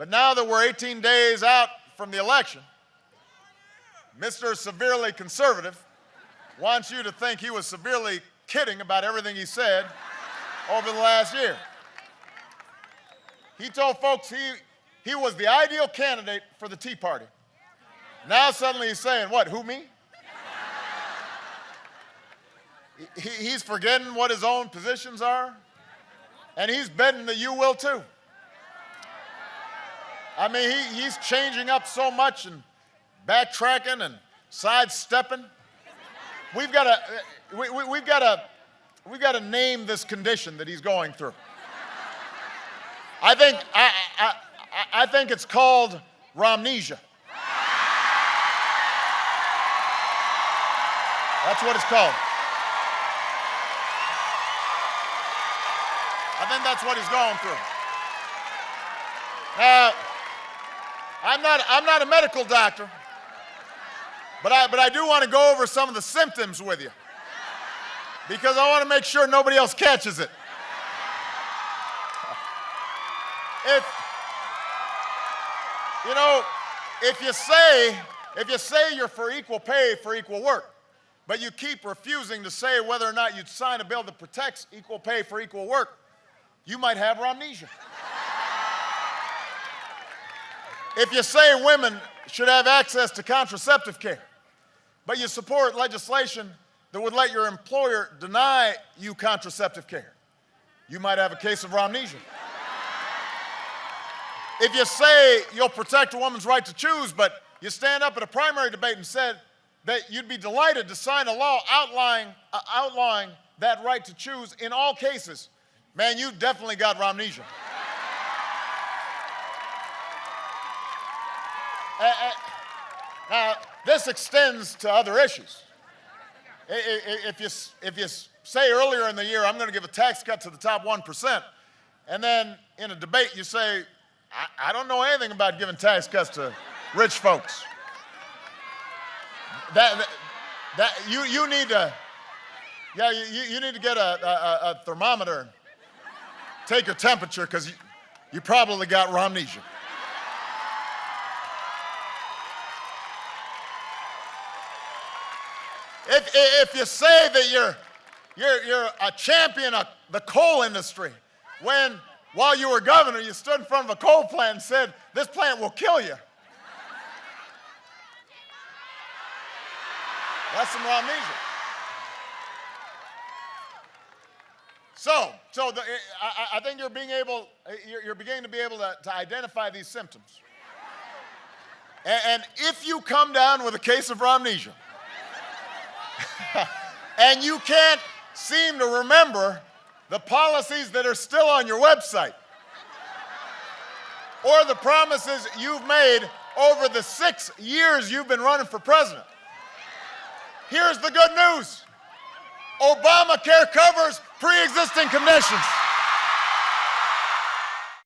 But now that we're 18 days out from the election, Mr. Severely Conservative wants you to think he was severely kidding about everything he said over the last year. He told folks he was the ideal candidate for the Tea Party. Now suddenly he's saying, what, who, me? He's forgetting what his own positions are, and he's betting that you will too. I mean, he's changing up so much and backtracking and sidestepping. We've got to name this condition that he's going through. I think it's called Romnesia. That's what it's called. I think that's what he's going through. Now, I'm not a medical doctor, but I do want to go over some of the symptoms with you because I want to make sure nobody else catches it. If you say you're for equal pay for equal work, but you keep refusing to say whether or not you'd sign a bill that protects equal pay for equal work, you might have Romnesia. If you say women should have access to contraceptive care, but you support legislation that would let your employer deny you contraceptive care, you might have a case of Romnesia. If you say you'll protect a woman's right to choose, but you stand up at a primary debate and said that you'd be delighted to sign a law outlawing that right to choose in all cases, man, you definitely got Romnesia. Now, this extends to other issues. If you say earlier in the year, I'm going to give a tax cut to the top 1%, and then in a debate you say, I don't know anything about giving tax cuts to rich folks. You need to get a thermometer and take your temperature because you probably got Romnesia. If you say that you're a champion of the coal industry, while you were governor, you stood in front of a coal plant and said, this plant will kill you. That's some Romnesia. I think you're beginning to be able to identify these symptoms. And if you come down with a case of Romnesia, and you can't seem to remember the policies that are still on your website or the promises you've made over the 6 years you've been running for president, here's the good news. Obamacare covers pre-existing conditions.